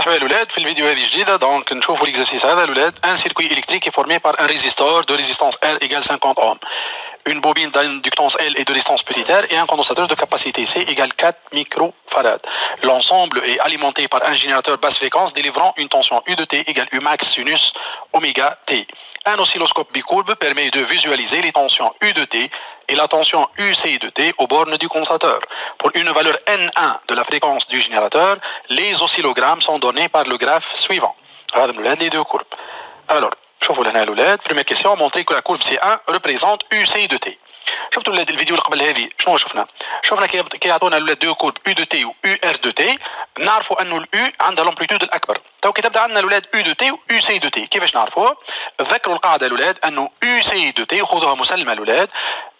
مرحبا الاولاد في الفيديو هذه جديده. دونك نشوفوا ليكزرسيس هذا الاولاد. ان سيركوي électrique est formé par un résistor de résistance R égale 50 ohms, une bobine d'inductance L et de résistance petit r et un condensateur de capacité C égale 4 microfarads. L'ensemble est alimenté par un générateur basse fréquence délivrant une tension U de T égale U max sinus oméga T. Un oscilloscope bicourbe permet de visualiser les tensions U de T et la tension UC de T aux bornes du condensateur. Pour une valeur N1 de la fréquence du générateur, les oscillogrammes sont donnés par le graphe suivant. Les deux courbes. Alors, شوفوا لهنا الاولاد. Première question, montrer que la courbe C1 représente UC de T. شفتوا الاولاد الفيديو اللي قبل هذه شنو شفنا؟ شفنا كي يعطونا الاولاد دو كورب U de T و UR de T، نعرفوا انه الU عندها لامبليتود الاكبر. تو كي تبدا عندنا الاولاد U de T و UC de T، كيفاش نعرفوها؟ تذكروا القاعده الاولاد انه UC de T، خذوها مسلمه الاولاد،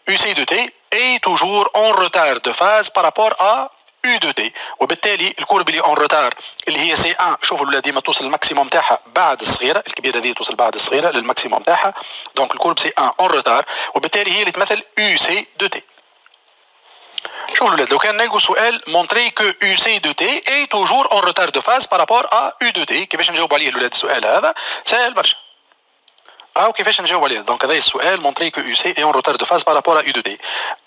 UC de T est toujours en retard de phase par rapport à U de T، وبالتالي الكورب اللي اون روتار اللي هي سي 1 شوفوا الاولاد ديما توصل للماكسيموم تاعها بعد الصغيره، الكبيره هذه توصل بعد الصغيره للماكسيموم تاعها. دونك الكورب سي 1 اون روتار، وبالتالي هي اللي تمثل يو سي دو تي. شوفوا الاولاد لو كان نلقوا سؤال مونتري كو يو سي دو تي اي توجور اون روتار دو فاز بارابور ا يو دو تي، كيفاش نجاوب عليه الاولاد السؤال هذا؟ سهل برشا. وكيفاش نجاوب عليه؟ دونك هذا السؤال مونتري كو يو سي اي اون روتار دو فاز بارابور ا يو دو تي.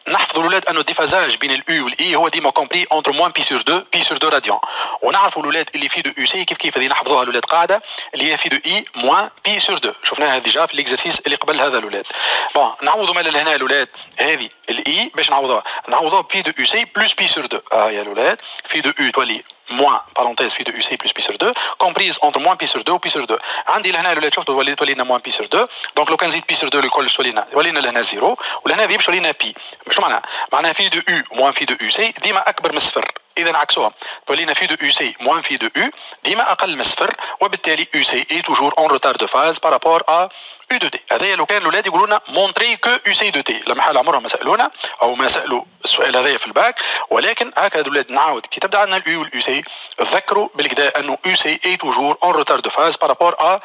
نحفظوا الاولاد انه الديفازاج بين الاو والاي هو ديما كومبري اونتر موان بي سور 2 بي سور 2 راديان، ونعرفوا الاولاد اللي في دو يو سي كيف هذه نحفظوها الاولاد قاعده اللي هي في دو اي موان بي سور 2، شفناها ديجا في ليكزرسيس اللي قبل هذا الاولاد. بون نعوضوا مال لهنا الاولاد هذه الاي باش نعوضوها في دو يو سي بلس بي سور 2. يا الاولاد في دو يو تولي موان بارونتيز في دو يو سي بلس بي سور 2 كومبريز اونتر موان بي سور 2 و بي سور 2. عندي لهنا الاولاد شفتوا تولي لنا موان بي سور 2، دونك لو كان نزيد بي سور 2 الكل تولي لنا لهنا زيرو، ولهنا ذي باش تولي لنا بي. شو معناها؟ معناها في دو يو موان في دو يو سي ديما اكبر من الصفر، اذا عكسوها تولي لنا في دو يو سي موان في دو يو ديما اقل من الصفر، وبالتالي يو سي اي توجور اون روتار دو فاز بارابور ا يو دو تي. هذايا لو كان الاولاد يقولوا لنا مونتري كو يو سي دو تي، لما حال عمرهم ما سالونا او ما سالوا السؤال هذايا في الباك، ولكن هكا الاولاد نعاود كي تبدا عندنا اليو واليو سي تذكروا بالكدا انه يو سي اي توجور اون روتار دو فاز بارابور ا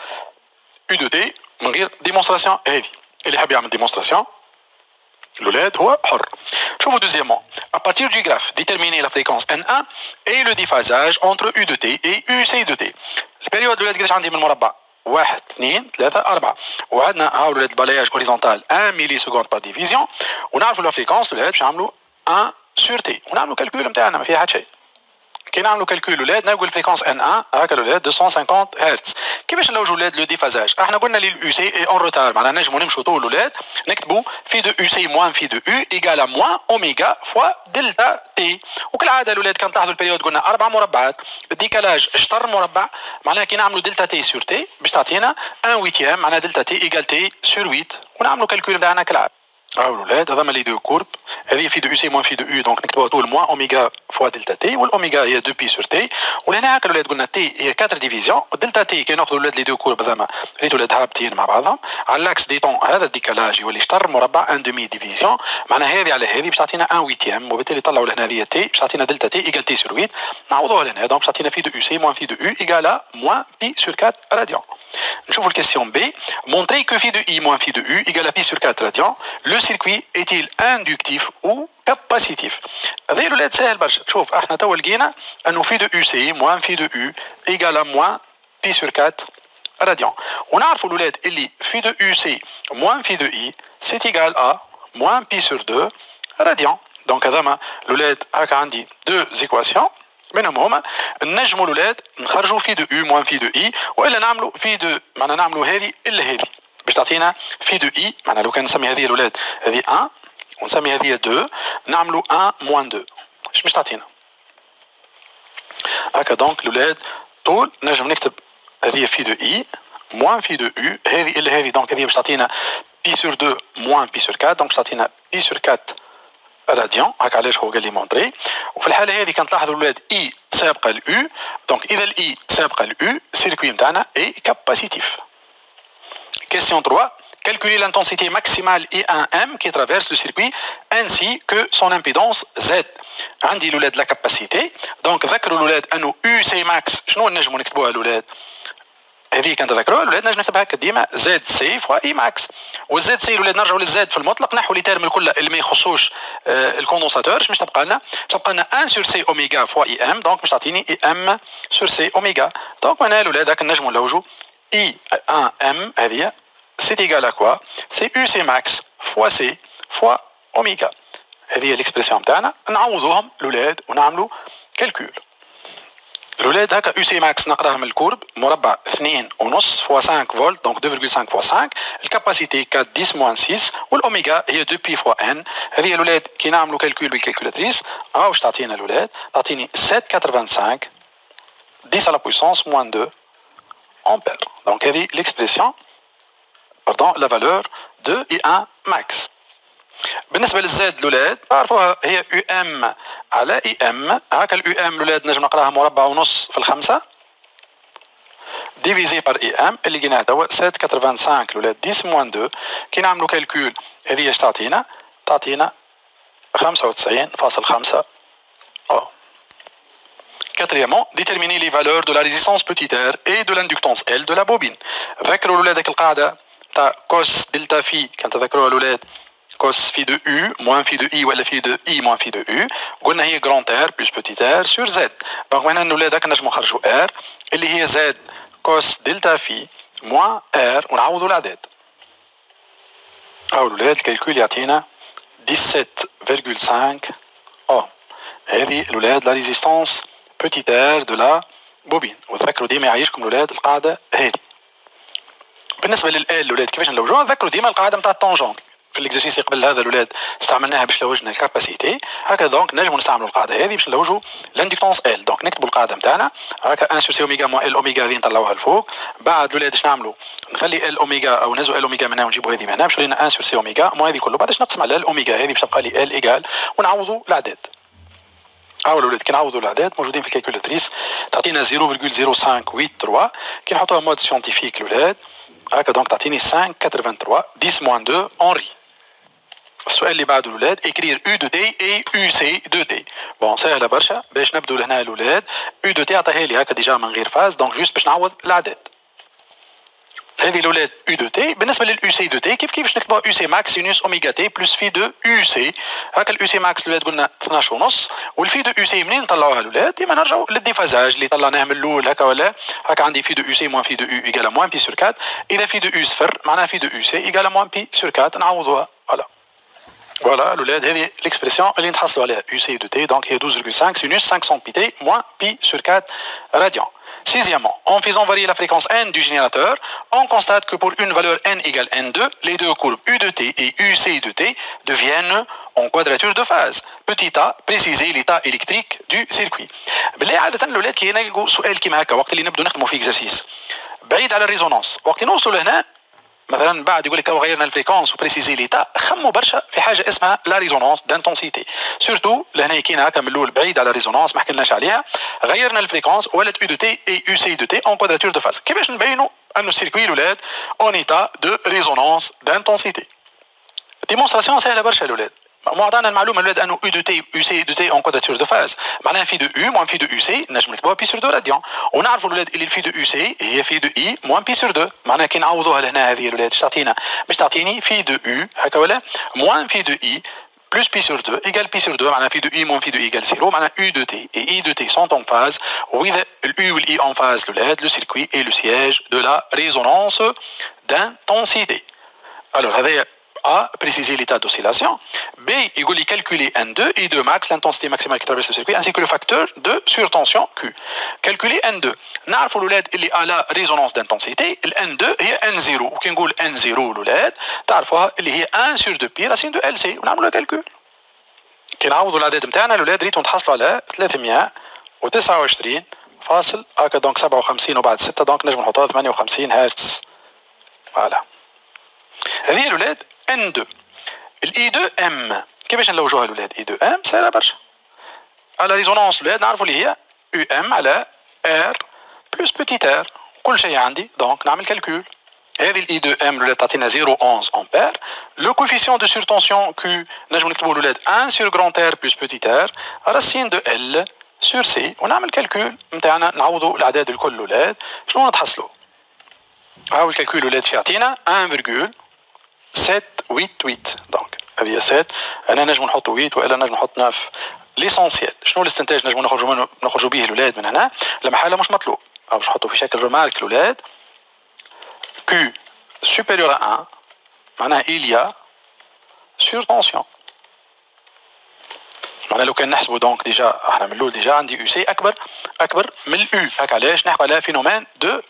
يو دو تي من غير ديمونستراسيون. هذه اللي حاب يعمل ديمونستراسيون l'OLED هو حر. شوفوا deuxièmement, à partir du graphe, déterminer la fréquence N1 et le déphasage entre U de T et UC de T. البيريود الولاد قداش عندي من المربع؟ 1 2 3 4، وعندنا هاو الولاد البلاياج هوريزونتال 1 ملي سكوند بار ديفيزيون، ونعرفوا لا فريكونس الولاد باش نعملوا 1 سور تي، ونعملوا كالكول نتاعنا ما فيها حتى شيء. كي نعملوا كالكول الاولاد نلقوا الفريكونس ان 1 هكا الاولاد 250 هرتز. كيفاش نلوجوا الاولاد لو ديفازاج؟ احنا قلنا لي اليو سي اي اون روتار، معناها نجموا نمشوا طول الاولاد نكتبوا في دو يو سي موان في دو يو ايكال موان اوميغا فوا دلتا تي. وكالعاده الاولاد كان تلاحظوا البريود قلنا 4 مربعات، الديكالاج شطر مربع، معناها كي نعملوا دلتا تي سور تي باش تعطينا 1 ويتيام، معناها دلتا تي ايكال تي سور 8، ونعملوا كالكول نتاعنا كالعاده. الاولاد هذا لي دو كورب، هذه في دو يو سي موان في دو يو، دونك نكتبوها طول موان اوميغا فوا دلتا تي، والاوميغا هي 2 بي سور تي، ولهنا هكا الاولاد قلنا تي هي 4 ديفيزيون، دلتا تي كي ناخذوا الاولاد لي دو كورب هذوما ريتو الاولاد هابطين مع بعضهم على لاكس دي طون، هذا الديكالاج يولي شطر مربع 1 دومي ديفيزيون، معناها هذه على هذه باش تعطينا 1 ويتيام، وبالتالي طلعوا لهنا هذه تي باش تعطينا دلتا تي ايكال تي سور 8، نعوضوها لهنا دونك باش تعطينا في دو يو سي موان في دو يو ايكال موان بي سور 4 راديان. نشوفوا الكيستيون بي. montrer que phi de i moins phi de u égale à pi sur 4 radians, le circuit est-il inductif ou capacitif؟ هذا الولاد سهل برشا. شوف احنا توا لقينا انه في دو يو سي موان في دو يو ايكال موان بي سور 4 راديان، ونعرفوا الولاد اللي في دو يو سي موان في دو اي سي ايكال ا موان بي سور 2 راديان. دونك هذا الولاد هكا عندي دو زيكواسيون منهم هما نجموا الاولاد نخرجوا في دو يو موان في دو اي، والا نعملوا في دو معناها نعملوا هذه الا هذه باش تعطينا في دو اي، معناها لو كان نسمي هذه الاولاد هذه 1 ونسمي هذه 2 نعملوا 1 موان 2 اش باش تعطينا هكا. دونك الاولاد طول نجم نكتب هذه في دو اي موان في دو يو هذه الا هذه، دونك هذه باش تعطينا بي سور 2 موان بي سور 4، دونك باش تعطينا بي سور 4 راديان. هكا علاش هو قال لي مونطري. وفي الحاله هذه كان تلاحظوا الاولاد اي سابقه الاو، دونك اذا الاي سابقه الاو السيركوي نتاعنا اي كاباسيتيف. Question 3. Calculer l'intensité maximale I1M qui traverse le circuit ainsi que son impédance Z. عندي الاولاد لا كاباسيتي، دونك ذكروا الاولاد انه يو سي ماكس شنو نجموا نكتبوها الاولاد؟ هذه كان تذكروها الولاد نجم نكتبها هكا ديما زد سي فوا اي ماكس. والزد سي الولاد نرجعوا للزد في المطلق نحو لي تيرم الكل اللي ما يخصوش الكوندونساتور. مش تبقى لنا 1 سور سي اوميغا فوا اي ام، دونك باش تعطيني اي ام سور سي اوميغا. دونك معناها الولاد هكا نجموا نلوجوا اي 1 ام هذه سي ايغال ا كوا سي يو سي ماكس فوا سي فوا اوميغا. هذه هي الاكسبرسيون تاعنا. نعوضوهم الولاد ونعملوا كالكول. الولاد هكا يو سي ماكس نقراها من الكورب مربع 2.5 فوا 5 فولت دونك 2.5 فوا 5. الكاباسيتي 4 10 موان 6 والاوميغا هي 2 بي فوا ان. هذه الولاد كي نعملوا كالكول بالكالكولاتريس واش تعطينا الولاد؟ تعطيني 7.85 10 على بويسونس موان 2 امبير. دونك هذه ليكسبرسيون باردون لا فالور دو اي 1 ماكس. بالنسبه للزاد الولاد تعرفوها هي يو ام على اي ام. هكا اليو ام الولاد نجم نقراها مربع ونص في الخمسه ديفيزي بار اي ام اللي لقيناه توا 7.85 الولاد 10 موان 2. كي نعملوا كالكول هذه اش تعطينا؟ تعطينا 95.5 أو. Quatrièmement, déterminer les valeurs de la résistance petit r et de l'inductance L de la bobine. ذكروا الولاد هذيك القاعده تاع كوس دلتا في كان تذكروها الولاد cos phi de U moins phi de I ولا phi de I moins phi de U. قلنا هي grand R plus petit r sur Z. دونك هنا الولاد هكا نجمو نخرجوا R اللي هي Z cos دلتا في moins R ونعوضوا الأعداد. أو الولاد الكالكول يعطينا 17.5 أو. هذه الولاد لا ريزيستانس petit r de la bobine. وتذكروا ديما يعيشكم الولاد القاعدة هذه. بالنسبة للآل الولاد كيفاش نلوجوها؟ تذكروا ديما القاعدة نتاع التونجونت. في الاكزرسيس اللي قبل هذا الولاد استعملناها باش لوجنا الكاباسيتي. هكا دونك نجموا نستعملوا القاعده هذه باش نلوجوا لاندكتونس ال. دونك نكتبوا القاعده نتاعنا هكا 1 سور سي اوميغا موان ال اوميغا هذه نطلعوها الفوق. بعد الولاد اش نعملوا؟ نخلي ال اوميغا او نهزوا ال اوميغا من هنا ونجيبوا هذه من هنا باش لنا 1 سور سي اوميغا موان هذه كله. بعد اش نقسم على ال اوميغا هذه باش تبقى لي ال ايغال ونعوضوا الاعداد. الولاد كي نعوضوا الاعداد موجودين في الكالكولاتريس تعطينا 0.0583. كي نحطوها مود سيونتيفيك الولاد هكا دونك تعطيني 5.83 10 موان 2 اونري. السؤال اللي بعده الولاد اكرير يو دو تي اي يو سي دو تي. بون سهله برشا باش نبدو لهنا الولاد. يو دو تي عطاها لي هكا ديجا من غير فاز دونك جوست باش نعوض الاعداد. هذه الولاد يو دو تي. بالنسبه لليو سي دو تي كيف باش نكتبوها يو سي ماكس سينوس اوميغا تي بلس في دو يو سي. هكا اليو سي ماكس الولاد قلنا 12 ونص والفي دو يو سي منين نطلعوها الولاد؟ ديما نرجعوا للديفازاج اللي طلعناه من الاول هكا ولا هكا عندي في دو يو سي موان في دو يو ايكال موان بي سور 4. اذا في دو يو صفر معناها في دو يو سي ايكال موان بي سور 4 نعوضوها. فوالا الولاد هذه ليكسبرسيون اللي نتحصلوا عليها يو سي دو تي دونك هي 12.5 sinus 500 pi t moins pi sur 4 radians. Sixièmement, en faisant varier la fréquence n du générateur, on constate que pour une valeur n égale n2, les deux courbes u de t et uc de t deviennent en quadrature de phase. Petit a, préciser l'état électrique du circuit. بالله عادة الولاد كي نلقوا سؤال كيما هكا وقت اللي نبدو نخدموا في اكزرسيس بعيد على الريزونانس، وقت نوصلوا لهنا مثلا بعد يقول لك لو غيرنا الفريكونس وبريسيزي ليتا خموا برشا في حاجه اسمها لا ريزونانس دانتونسيتي. سورتو لهنا كاين هكا من الاول بعيد على الريزونانس ما حكيناش عليها. غيرنا الفريكونس ولات يو دو تي اي يو سي دو تي اون كوادراتور دو فاز. كيفاش نبينوا انه السيركوي الولاد اون ايتا دو ريزونانس دانتونسيتي؟ ديمونستراسيون سهله برشا الولاد. معطانا المعلومه الولاد انه يو دو تي يو سي دو تي اون كوادراتور دو فاز معناها في دو يو موان في دو يو سي نجم نكتبوها بي سور 2 راديان. ونعرفوا الولاد اللي في دو يو سي هي في دو اي موان بي سور 2 معناها كي نعوضوها لهنا هذه الولاد اش تعطينا؟ باش تعطيني في دو يو هكا ولا موان في دو اي plus pi sur 2 égale pi sur 2 معناها في دو i moins في دو i égale 0 معناها u de t et i de t sont en phase with le u ou i en phase الولاد le circuit est le siège de la résonance d'intensité. Alors هذا A, préciser l'état d'oscillation. B, il faut calculer N2 et 2 max, l'intensité maximale qui traverse le circuit, ainsi que le facteur de surtension Q. Calculer N2. Nous il est à la résonance d'intensité. Le N2 est N0. Ou qui dit N0, il est 1 sur 2 pi racine de LC. On a le calcul. Qui n'a pas l'adède متاعنا الولاد ريت نتحصلوا على 329 فاصل هكا دونك 57 وبعد 6 دونك نجم نحطوها 58 هرتز. فوالا. هذه الولاد N2. الاي 2 ام كيفاش نلوجوها الولاد؟ اي 2 ام سهله برشا. على ريزونانس الولاد نعرفوا اللي هي يو ام على ار بلس بوتيت ار كل شيء عندي دونك نعمل كالكول. هذه الاي 2 ام الولاد تعطينا 0.11 امبير. لو كوفيسيون دو سورتونسيون كيو نجم نكتبوا الولاد 1 سور جراند ار بلس بوتيت ار راسين دو ال سور سي ونعمل كالكول نتاعنا نعوضوا الاعداد الكل الولاد شنو نتحصلوا؟ هاو الكالكول ولاد يعطينا 1,788 دونك هذه 7 انا نجم نحط 8 والا نجم نحط 9. ليسونسيال شنو الاستنتاج نجم نخرجوا به الاولاد من هنا؟ المحاله مش مطلوب او باش نحطوا في شكل ريمارك الاولاد Q supérieur à 1 معناها il y a surtension. معناها لو كان نحسبوا دونك ديجا احنا من الاول ديجا عندي يو سي اكبر من اليو هكا علاش نحكوا على فينومين دو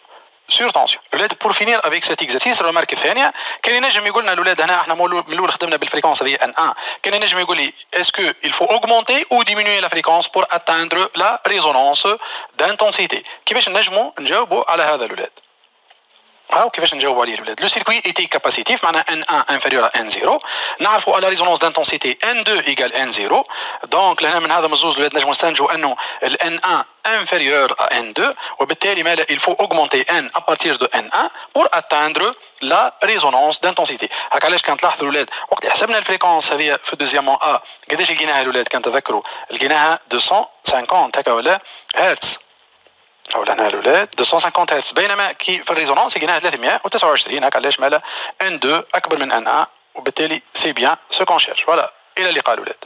surtension. الاولاد بور فينير افيك سيت اكزرسيس الرمارك الثانيه كان ينجم يقول لنا الاولاد هنا احنا من الاول خدمنا بالفريكونس هذه ان 1 كان ينجم يقول لي اسكو il faut augmenter ou diminuer la fréquence pour atteindre la résonance d'intensité. كيفاش نجموا نجاوبوا على هذا الاولاد؟ هاو كيفاش نجاوبوا عليه الاولاد؟ لو سيركوي ايتي كاباسيتيف معناها N1 انفيريور à N0 نعرفوا على ريزونانس دانتونسيتي N2 ايكال N0 دونك لهنا من هذا من الزوز الاولاد نجموا نستنتجوا انه ال N1 inférieur à N2 وبالتالي مالا il faut augmenter N à partir de N1 pour atteindre la résonance d'intensité. هاك علاش كان تلاحظوا الاولاد وقت حسبنا الفريكونس هذه في الدوزيامون A قداش لقيناها الاولاد كان تذكروا لقيناها 250 هكا ولا هرتز او هنا الاولاد 250 هرتز بينما كي في الريزونانس لقيناها 329 هكا علاش مالا N2 اكبر من N1 وبالتالي سي بيان سو كون شيرش. فوالا الى اللقاء الاولاد.